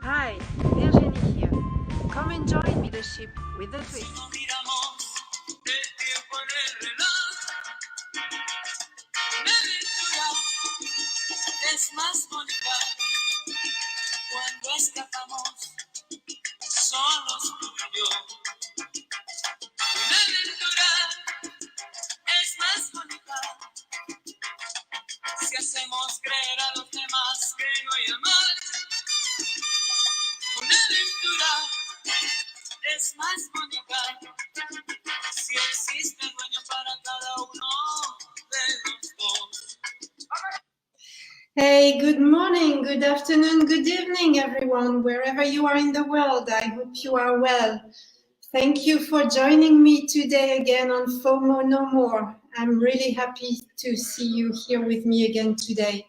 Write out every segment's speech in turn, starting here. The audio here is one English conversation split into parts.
Hi, Virginie here. Come enjoy leadership with a twist. Es más bonita cuando escapamos solos tú y yo. Una aventura es más bonita si hacemos creer a los demás que no hay amor. Una aventura es más bonita si existe un dueño para cada uno de los dos. Hey, good morning, good afternoon, good evening, everyone, wherever you are in the world. I hope you are well. Thank you for joining me today again on FOMO No More. I'm really happy to see you here with me again today.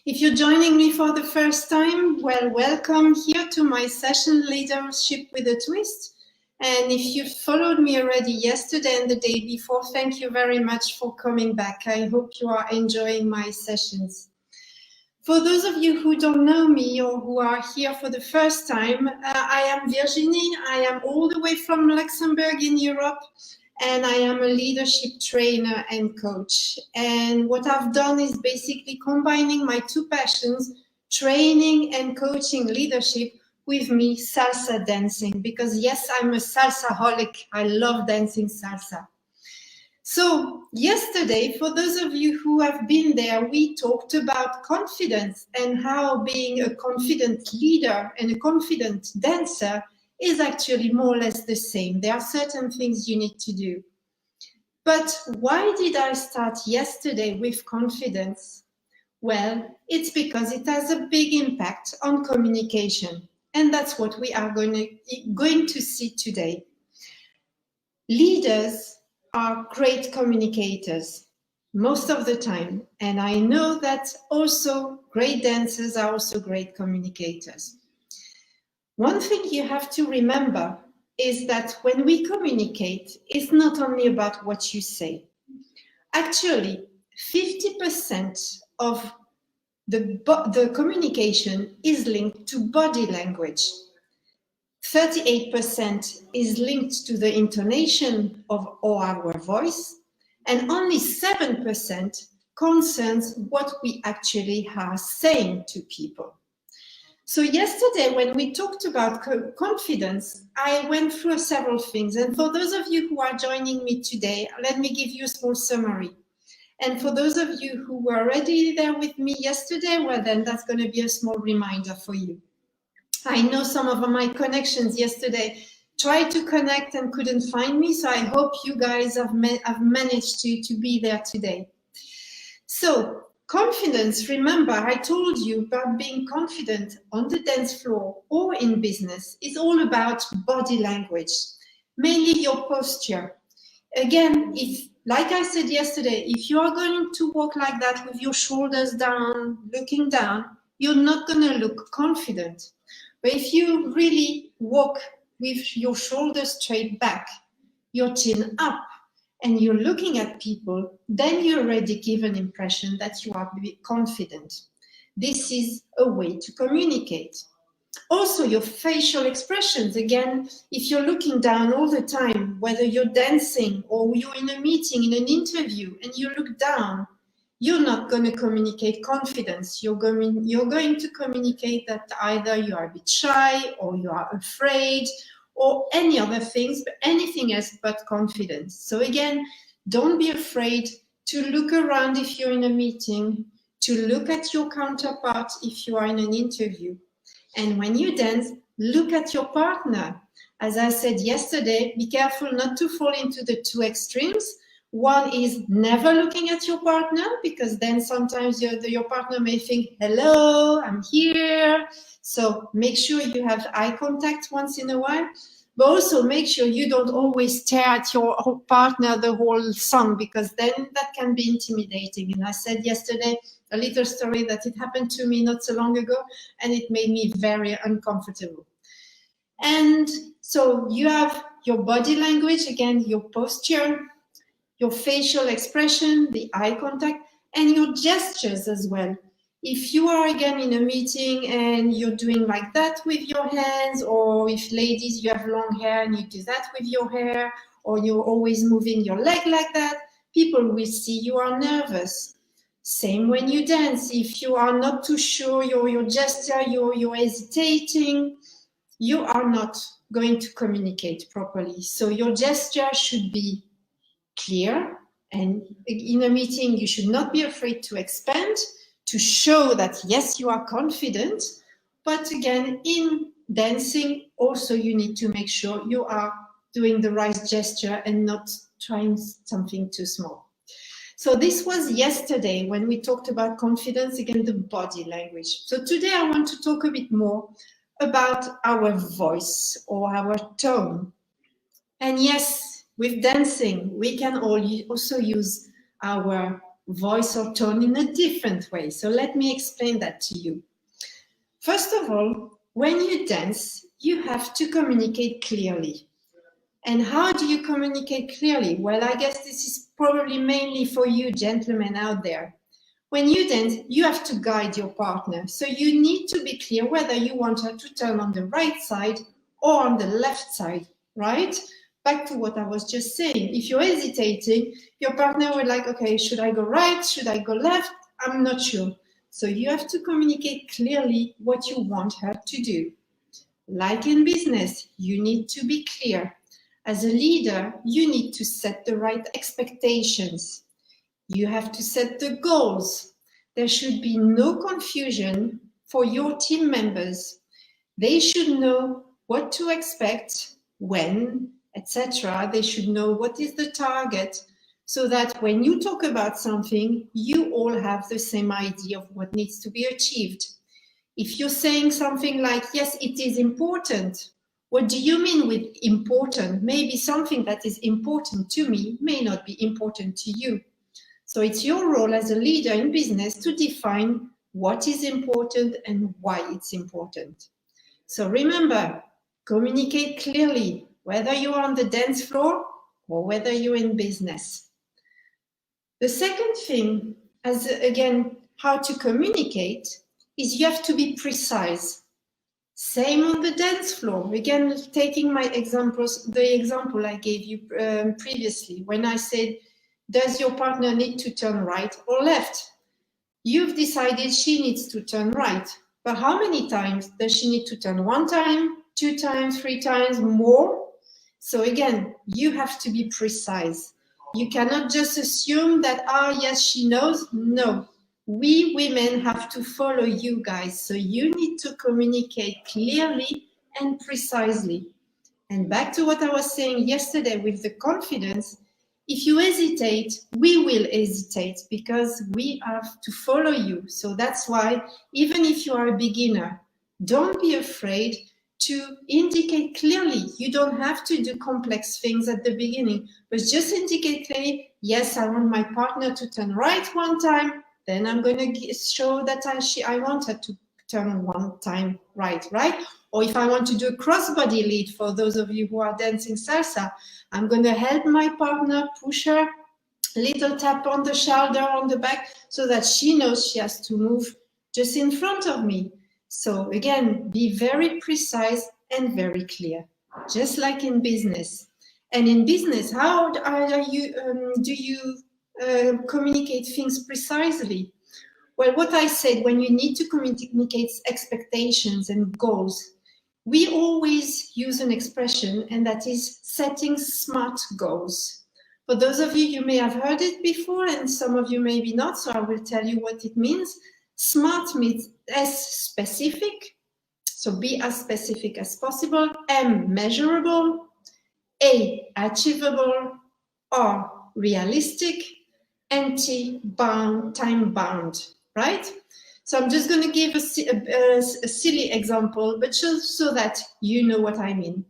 If you're joining me for the first time, well, welcome here to my session, Leadership with a Twist. And if you followed me already yesterday and the day before, thank you very much for coming back. I hope you are enjoying my sessions. For those of you who don't know me or who are here for the first time, I am Virginie. I am all the way from Luxembourg in Europe, and I am a leadership trainer and coach. And what I've done is basically combining my two passions, training and coaching leadership, with me salsa dancing, because yes, I'm a salsaholic. I love dancing salsa. So yesterday, for those of you who have been there, we talked about confidence and how being a confident leader and a confident dancer is actually more or less the same. There are certain things you need to do. But why did I start yesterday with confidence? Well, it's because it has a big impact on communication. And that's what we are going to see today. Leaders are great communicators most of the time. And I know that also great dancers are also great communicators. One thing you have to remember is that when we communicate, it's not only about what you say. Actually, 50% of the communication is linked to body language. 38% is linked to the intonation of our voice, and only 7% concerns what we actually are saying to people. So yesterday, when we talked about confidence, I went through several things. And for those of you who are joining me today, let me give you a small summary. And for those of you who were already there with me yesterday, well, then that's going to be a small reminder for you. I know some of my connections yesterday tried to connect and couldn't find me, so I hope you guys have managed to be there today. So, confidence, remember, I told you about being confident on the dance floor or in business is all about body language, mainly your posture. Again, if, like I said yesterday, if you are going to walk like that with your shoulders down, looking down, you're not going to look confident. But if you really walk with your shoulders straight back, your chin up, and you're looking at people, then you already give an impression that you are confident. This is a way to communicate. Also, your facial expressions. Again, if you're looking down all the time, whether you're dancing or you're in a meeting, in an interview, and you look down, you're not going to communicate confidence. You're going to communicate that either you are a bit shy or you are afraid or any other things, but anything else but confidence. So again, don't be afraid to look around if you're in a meeting, to look at your counterpart if you are in an interview. And when you dance, look at your partner. As I said yesterday, be careful not to fall into the two extremes. One is never looking at your partner, because then sometimes your partner may think, hello, I'm here. So make sure you have eye contact once in a while, but also make sure you don't always stare at your partner the whole song, because then that can be intimidating. And I said yesterday a little story that it happened to me not so long ago, and it made me very uncomfortable. And so you have your body language, again, your posture, your facial expression, the eye contact, and your gestures as well. If you are again in a meeting and you're doing like that with your hands, or if ladies, you have long hair and you do that with your hair, or you're always moving your leg like that, people will see you are nervous. Same when you dance. If you are not too sure, your gesture, you're hesitating, you are not going to communicate properly. So your gesture should be clear, and in a meeting, you should not be afraid to expand, to show that, yes, you are confident. But again, in dancing, also you need to make sure you are doing the right gesture and not trying something too small. So this was yesterday when we talked about confidence, again, the body language. So today I want to talk a bit more about our voice or our tone. And yes, with dancing, we can also use our voice or tone in a different way. So let me explain that to you. First of all, when you dance, you have to communicate clearly. And how do you communicate clearly? Well, I guess this is probably mainly for you gentlemen out there. When you dance, you have to guide your partner. So you need to be clear whether you want her to turn on the right side or on the left side, right? Back to what I was just saying. If you're hesitating, your partner will like, okay, should I go right? Should I go left? I'm not sure. So you have to communicate clearly what you want her to do. Like in business, you need to be clear. As a leader, you need to set the right expectations. You have to set the goals. There should be no confusion for your team members. They should know what to expect, when, etc. They should know what is the target, so that when you talk about something, you all have the same idea of what needs to be achieved. If you're saying something like, yes, it is important, what do you mean with important? Maybe something that is important to me may not be important to you. So it's your role as a leader in business to define what is important and why it's important. So remember, communicate clearly, whether you're on the dance floor or whether you're in business. The second thing, as again, how to communicate, is you have to be precise. Same on the dance floor. Again, taking my examples, the example I gave you previously, when I said, does your partner need to turn right or left? You've decided she needs to turn right. But how many times does she need to turn? 1 time, 2 times, 3 times, more? So again, you have to be precise. You cannot just assume that, yes, she knows. No, we women have to follow you guys. So you need to communicate clearly and precisely. And back to what I was saying yesterday with the confidence, if you hesitate, we will hesitate because we have to follow you. So that's why, even if you are a beginner, don't be afraid to indicate clearly. You don't have to do complex things at the beginning, but just indicate clearly, yes, I want my partner to turn right 1 time, then I'm going to show that I want her to turn 1 time right? Or if I want to do a crossbody lead, for those of you who are dancing salsa, I'm going to help my partner, push her, little tap on the shoulder, on the back, so that she knows she has to move just in front of me. So again, be very precise and very clear, just like in business. And in business, how do you communicate things precisely? Well, what I said, when you need to communicate expectations and goals, we always use an expression, and that is setting SMART goals. For those of you, you may have heard it before, and some of you maybe not, so I will tell you what it means. SMART means S, specific, so be as specific as possible, M, measurable, A, achievable, R, realistic, and T, bound, time bound, right? So I'm just going to give a silly example, but just so that you know what I mean.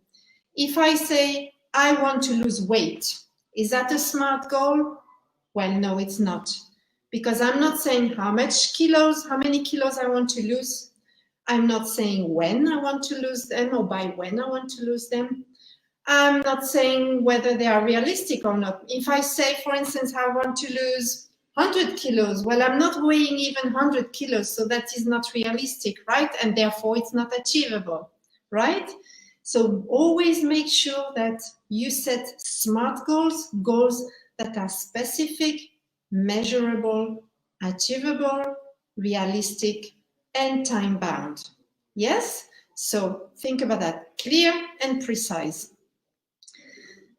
If I say, I want to lose weight, is that a SMART goal? Well, no, it's not. Because I'm not saying how many kilos I want to lose. I'm not saying when I want to lose them or by when I want to lose them. I'm not saying whether they are realistic or not. If I say, for instance, I want to lose 100 kilos. Well, I'm not weighing even 100 kilos, so that is not realistic, right? And therefore it's not achievable, right? So always make sure that you set SMART goals, goals that are specific, measurable, achievable, realistic, and time bound. Yes? So think about that, clear and precise.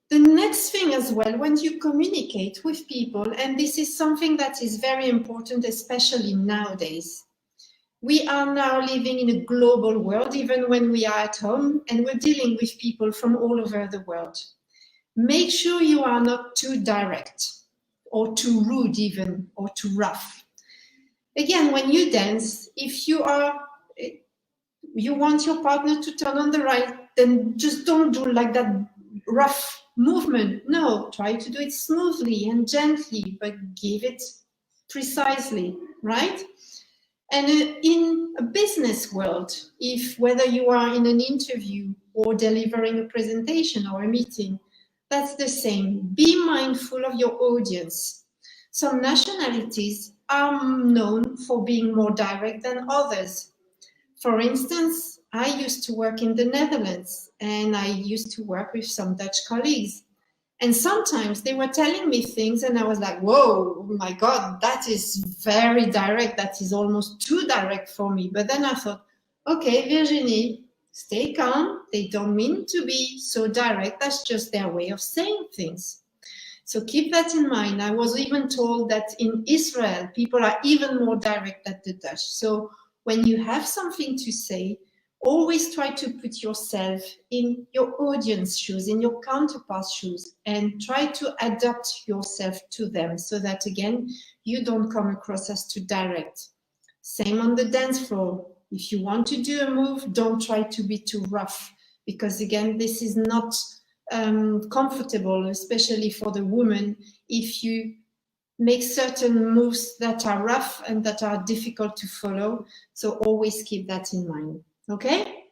The next thing as well, when you communicate with people, and this is something that is very important, especially nowadays. We are now living in a global world, even when we are at home, and we're dealing with people from all over the world. Make sure you are not too direct, or too rude even, or too rough. Again, when you dance, if you want your partner to turn on the right, then just don't do like that rough movement. No, try to do it smoothly and gently, but give it precisely, right? And in a business world, if whether you are in an interview or delivering a presentation or a meeting, that's the same. Be mindful of your audience. Some nationalities are known for being more direct than others. For instance, I used to work in the Netherlands and I used to work with some Dutch colleagues. And sometimes they were telling me things and I was like, whoa, oh my God, that is very direct. That is almost too direct for me. But then I thought, okay, Virginie, stay calm. They don't mean to be so direct. That's just their way of saying things. So keep that in mind. I was even told that in Israel, people are even more direct than the Dutch. So when you have something to say, always try to put yourself in your audience shoes, in your counterpart's shoes, and try to adapt yourself to them so that, again, you don't come across as too direct. Same on the dance floor. If you want to do a move, don't try to be too rough, because, again, this is not comfortable, especially for the woman, if you make certain moves that are rough and that are difficult to follow. So always keep that in mind. Okay?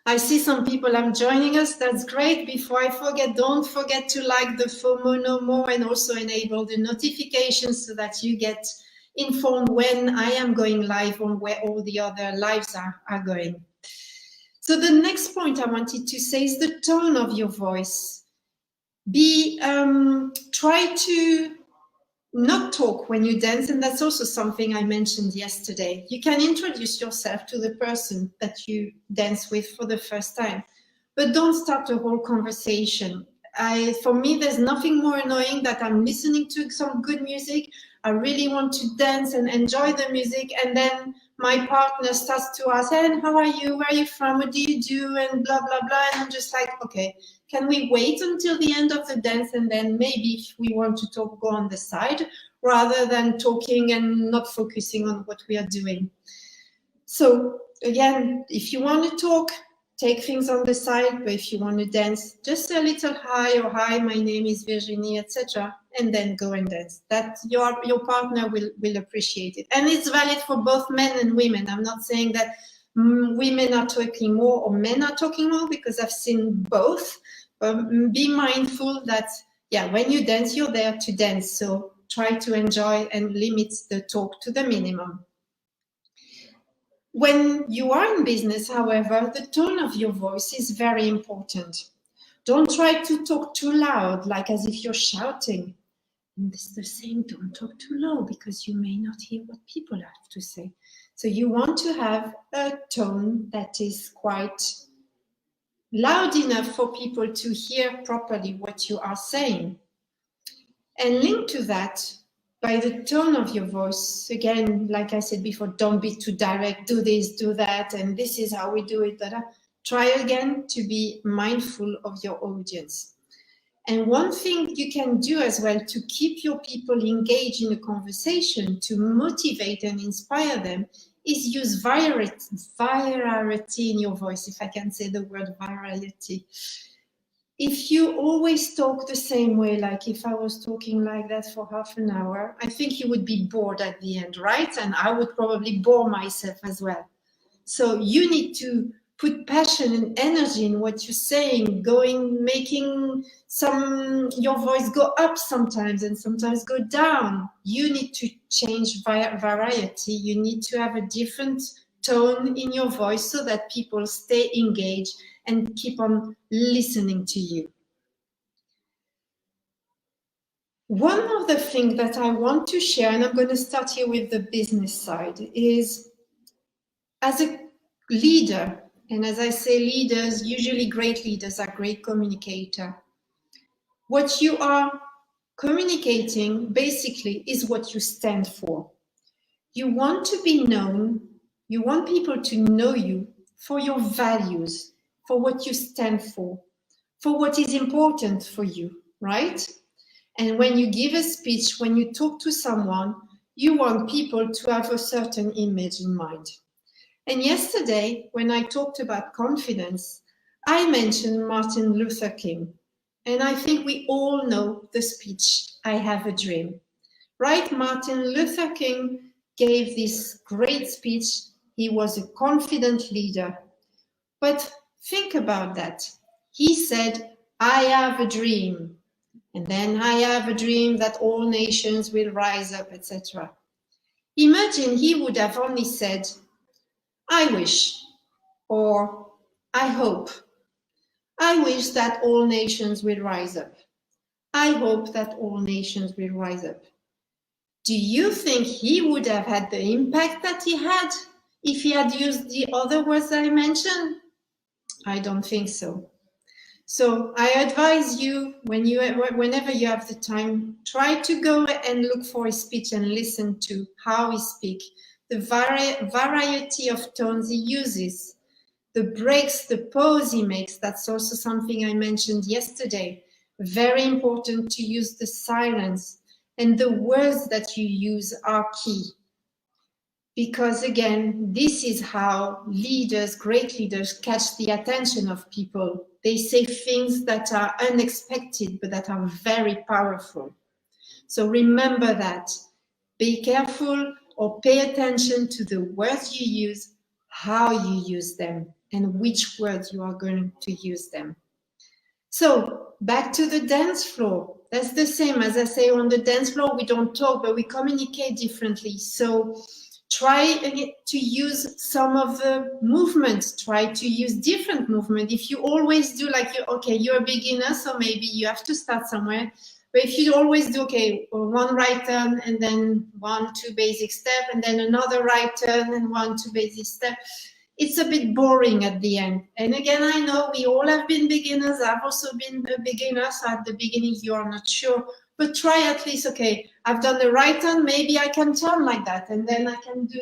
I see some people are joining us. That's great. Before I forget, don't forget to like the FOMO no more and also enable the notifications so that you get informed when I am going live on where all the other lives are going. So the next point I wanted to say is the tone of your voice. Try to not talk when you dance, and that's also something I mentioned yesterday. You can introduce yourself to the person that you dance with for the first time, but don't start a whole conversation. For me, there's nothing more annoying that I'm listening to some good music. I really want to dance and enjoy the music, and then my partner starts to ask, "Hey, how are you? Where are you from? What do you do?" and blah, blah, blah. And I'm just like, okay, can we wait until the end of the dance? And then maybe if we want to talk, go on the side, rather than talking and not focusing on what we are doing. So again, if you want to talk, take things on the side, but if you want to dance, just a little hi or hi, my name is Virginie, etc., and then go and dance. That your partner will appreciate it. And it's valid for both men and women. I'm not saying that women are talking more or men are talking more, because I've seen both. Be mindful that, yeah, when you dance, you're there to dance. So try to enjoy and limit the talk to the minimum. When you are in business, however, the tone of your voice is very important. Don't try to talk too loud, like as if you're shouting. And it's the same, don't talk too low, because you may not hear what people have to say. So you want to have a tone that is quite loud enough for people to hear properly what you are saying. And linked to that, by the tone of your voice, again, like I said before, don't be too direct, do this, do that, and this is how we do it. Try again to be mindful of your audience. And one thing you can do as well to keep your people engaged in a conversation, to motivate and inspire them, is use virality in your voice, if I can say the word virality. If you always talk the same way, like if I was talking like that for half an hour, I think you would be bored at the end, right? And I would probably bore myself as well. So you need to put passion and energy in what you're saying, making your voice go up sometimes and sometimes go down. You need to change variety. You need to have a different tone in your voice so that people stay engaged and keep on listening to you. One of the things that I want to share, and I'm going to start here with the business side, is as a leader, and as I say, leaders, usually great leaders are great communicators. What you are communicating basically is what you stand for. You want to be known, you want people to know you for your values, for what you stand for what is important for you, right? And when you give a speech, when you talk to someone, you want people to have a certain image in mind. And yesterday, when I talked about confidence, I mentioned Martin Luther King. And I think we all know the speech, I Have a Dream. Right? Martin Luther King gave this great speech. He was a confident leader. But think about that. He said, I have a dream. And then I have a dream that all nations will rise up, etc. Imagine he would have only said, I wish, or I hope. I wish that all nations will rise up. I hope that all nations will rise up. Do you think he would have had the impact that he had if he had used the other words that I mentioned? I don't think so. So I advise you, whenever you have the time, try to go and look for his speech and listen to how he speaks, the variety of tones he uses, the breaks, the pause he makes. That's also something I mentioned yesterday. Very important to use the silence, and the words that you use are key. Because again, this is how leaders, great leaders, catch the attention of people. They say things that are unexpected, but that are very powerful. So remember that. Be careful or pay attention to the words you use, how you use them, and which words you are going to use them. So back to the dance floor. That's the same. As I say, on the dance floor, we don't talk, but we communicate differently. So try to use some of the movements. Try to use different movement. If you always do like, you're a beginner, so maybe you have to start somewhere. But if you always do, one right turn and then 1-2 basic step, and then another right turn and 1-2 basic step, it's a bit boring at the end. And again, I know we all have been beginners. I've also been a beginner, so at the beginning you are not sure. But try at least, I've done the right turn, maybe I can turn like that. And then I can do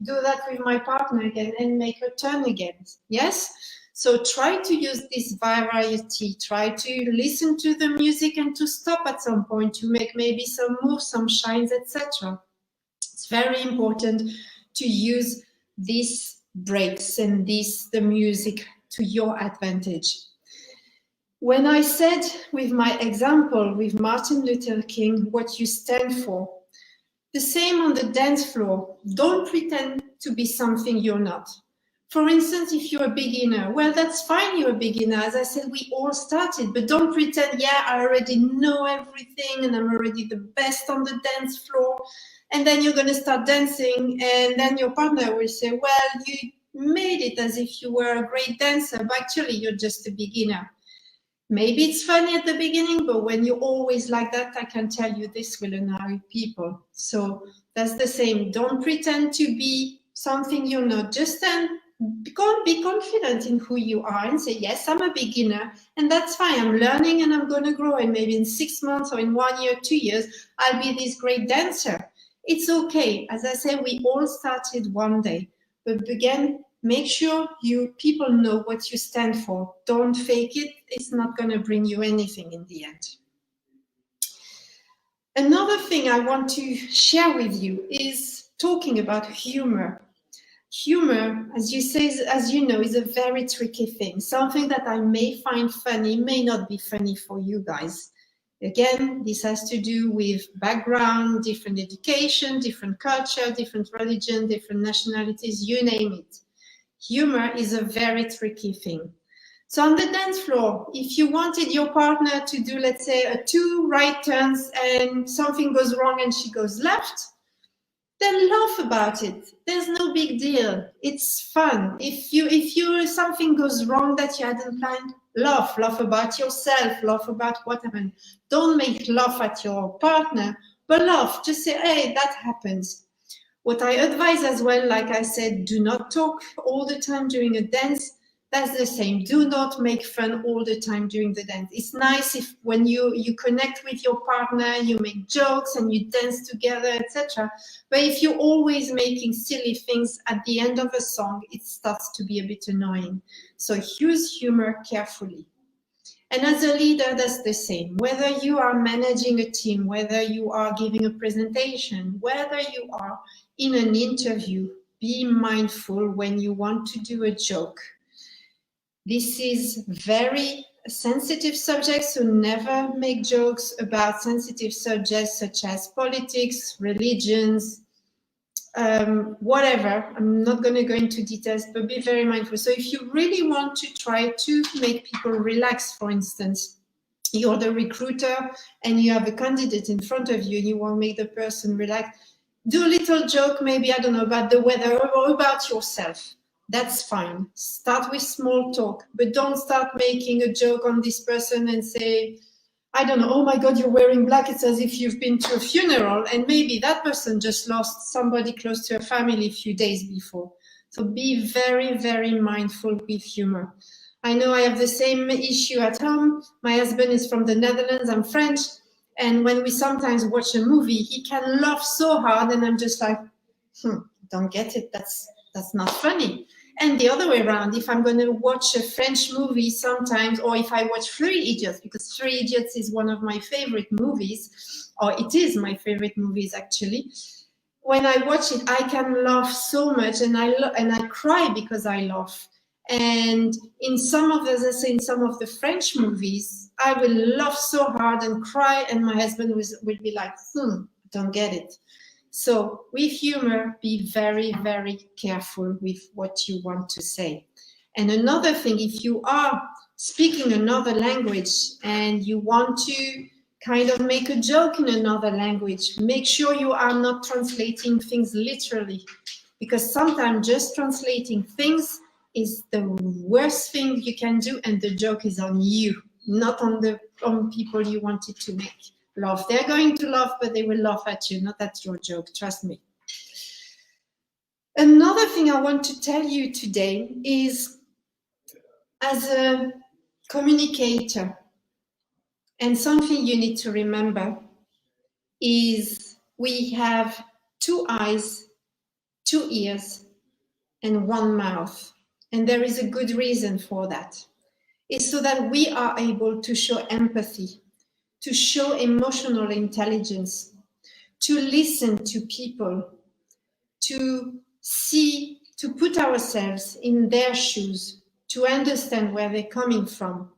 that with my partner again and make her turn again. Yes? So try to use this variety. Try to listen to the music and to stop at some point to make maybe some moves, some shines, etc. It's very important to use these breaks and the music to your advantage. When I said with my example with Martin Luther King, what you stand for, the same on the dance floor. Don't pretend to be something you're not. For instance, if you're a beginner, well, that's fine, you're a beginner. As I said, we all started, but don't pretend, I already know everything and I'm already the best on the dance floor. And then you're going to start dancing, and then your partner will say, well, you made it as if you were a great dancer, but actually you're just a beginner. Maybe it's funny at the beginning, but when you're always like that, I can tell you this will annoy people. So that's the same. Don't pretend to be something you're not. Just be confident in who you are and say, yes, I'm a beginner, and that's fine. I'm learning and I'm going to grow, and maybe in 6 months or in 1 year, 2 years, I'll be this great dancer. It's okay. As I said, we all started one day, but again, make sure people know what you stand for. Don't fake it. It's not going to bring you anything in the end. Another thing I want to share with you is talking about humor. Humor, as you know, is a very tricky thing. Something that I may find funny may not be funny for you guys. Again, this has to do with background, different education, different culture, different religion, different nationalities, you name it. Humor is a very tricky thing. So on the dance floor, if you wanted your partner to do, let's say, 2 right turns and something goes wrong and she goes left, then laugh about it. There's no big deal. It's fun. If something goes wrong that you hadn't planned, laugh about yourself, laugh about what happened. Don't make laugh at your partner, but laugh. Just say, hey, that happens. What I advise as well, like I said, do not talk all the time during a dance. That's the same. Do not make fun all the time during the dance. It's nice if when you connect with your partner, you make jokes and you dance together, etc. But if you're always making silly things at the end of a song, it starts to be a bit annoying. So use humor carefully. And as a leader, that's the same. Whether you are managing a team, whether you are giving a presentation, whether you are in an interview, be mindful when you want to do a joke. This is very sensitive subject, so never make jokes about sensitive subjects such as politics, religions, whatever. I'm not going to go into details, but be very mindful. So if you really want to try to make people relax, for instance, you're the recruiter and you have a candidate in front of you and you want to make the person relax, do a little joke, maybe, I don't know, about the weather or about yourself. That's fine. Start with small talk, but don't start making a joke on this person and say, I don't know, oh my God, you're wearing black. It's as if you've been to a funeral and maybe that person just lost somebody close to a family a few days before. So be very, very mindful with humor. I know I have the same issue at home. My husband is from the Netherlands, I'm French. And when we sometimes watch a movie, he can laugh so hard and I'm just like, don't get it, that's not funny. And the other way around, if I'm going to watch a French movie sometimes, or if I watch Three Idiots, because Three Idiots is one of my favorite movies, or it is my favorite movies actually. When I watch it, I can laugh so much, and I cry because I laugh. And in some of the French movies, I will laugh so hard and cry, and my husband will be like, don't get it. So with humor, be very, very careful with what you want to say. And another thing, if you are speaking another language and you want to kind of make a joke in another language, make sure you are not translating things literally, because sometimes just translating things is the worst thing you can do, and the joke is on you, not on people you wanted to make laugh. They're going to laugh, but they will laugh at you, not at your joke, trust me. Another thing I want to tell you today is, as a communicator, and something you need to remember is we have 2 eyes, 2 ears, and 1 mouth. And there is a good reason for that. It's so that we are able to show empathy, to show emotional intelligence, to listen to people, to see, to put ourselves in their shoes, to understand where they're coming from.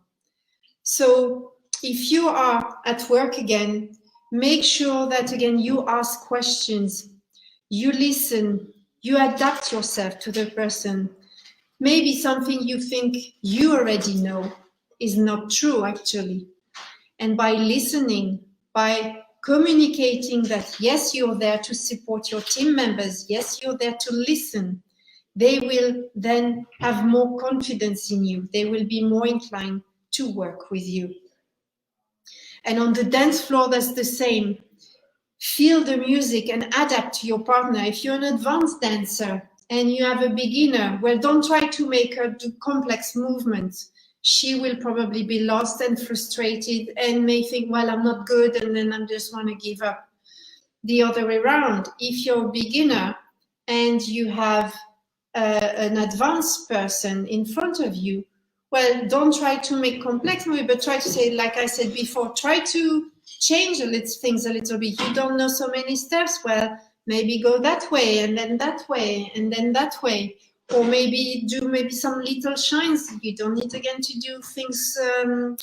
So if you are at work again, make sure that again you ask questions, you listen, you adapt yourself to the person. Maybe something you think you already know is not true actually. And by listening, by communicating that, yes, you're there to support your team members, yes, you're there to listen, they will then have more confidence in you. They will be more inclined to work with you. And on the dance floor, that's the same. Feel the music and adapt to your partner. If you're an advanced dancer and you have a beginner, well, don't try to make her do complex movements. She will probably be lost and frustrated and may think, well, I'm not good, and then I just want to give up. The other way around, if you're a beginner and you have an advanced person in front of you, well, don't try to make complex movement, but try to say, like I said before, try to change things a little bit. You don't know so many steps, well, maybe go that way, and then that way, and then that way. Or maybe do some little shines. You don't need again to do things,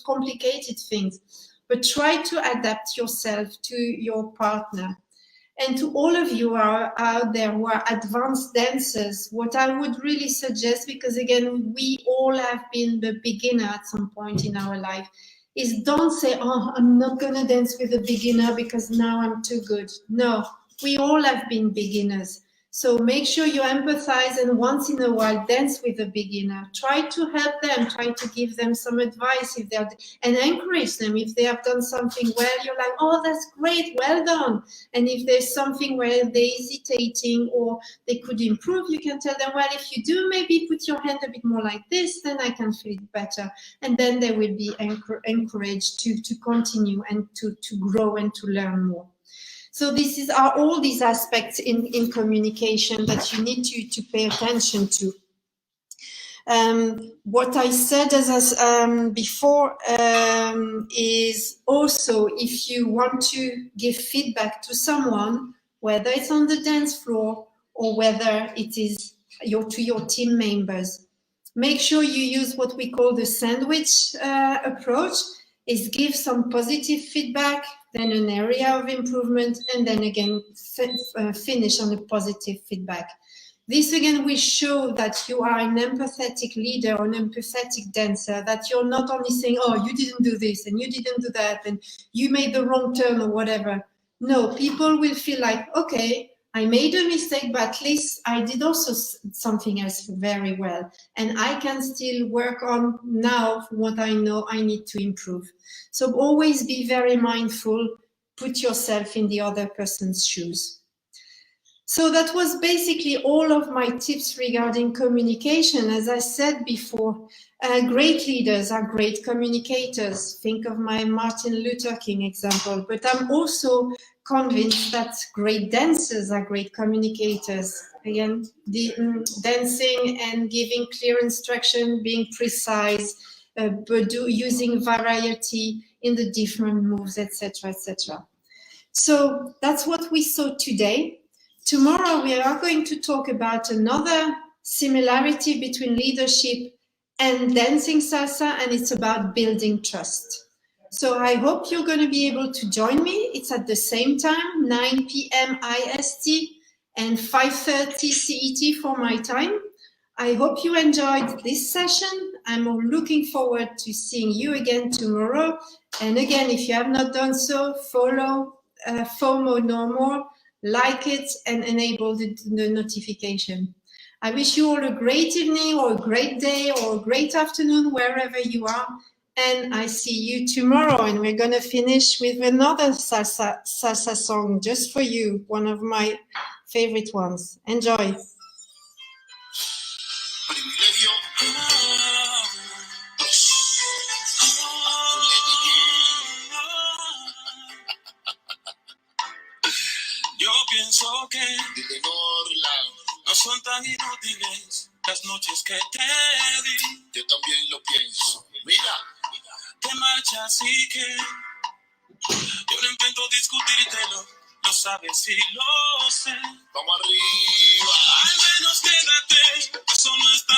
complicated things, but try to adapt yourself to your partner. And to all of you out there who are advanced dancers, what I would really suggest, because again, we all have been the beginner at some point in our life, is don't say, oh, I'm not going to dance with a beginner because now I'm too good. No, we all have been beginners. So make sure you empathize and once in a while dance with a beginner. Try to help them, try to give them some advice if they're, and encourage them. If they have done something well, you're like, oh, that's great, well done. And if there's something where they're hesitating or they could improve, you can tell them, well, if you do maybe put your hand a bit more like this, then I can feel it better. And then they will be encouraged to continue and to grow and to learn more. So this are all these aspects in communication that you need to pay attention to. What I said before is also if you want to give feedback to someone, whether it's on the dance floor or whether it is to your team members, make sure you use what we call the sandwich approach, is give some positive feedback, then an area of improvement, and then again finish on a positive feedback. This again will show that you are an empathetic leader or an empathetic dancer, that you're not only saying, oh, you didn't do this and you didn't do that and you made the wrong turn or whatever. No, people will feel like, okay, I made a mistake, but at least I did also something else very well. And I can still work on now what I know I need to improve. So always be very mindful, put yourself in the other person's shoes. So that was basically all of my tips regarding communication. As I said before, great leaders are great communicators. Think of my Martin Luther King example, but I'm also convinced that great dancers are great communicators. Again, dancing and giving clear instruction, being precise, but using variety in the different moves, etc., etc. So that's what we saw today. Tomorrow we are going to talk about another similarity between leadership and dancing salsa, and it's about building trust. So I hope you're going to be able to join me. It's at the same time, 9 p.m. IST and 5:30 CET for my time. I hope you enjoyed this session. I'm looking forward to seeing you again tomorrow. And again, if you have not done so, follow FOMO No More, like it, and enable the notification. I wish you all a great evening or a great day or a great afternoon, wherever you are. And I see you tomorrow. And we're going to finish with another salsa song just for you, one of my favorite ones. Enjoy. Yo pienso que no son tan inútiles las noches que te di. Yo también lo pienso. Mira, te marchas y que yo no intento discutírtelo, lo sabes y lo sé. Vamos arriba. Al menos quédate, eso no está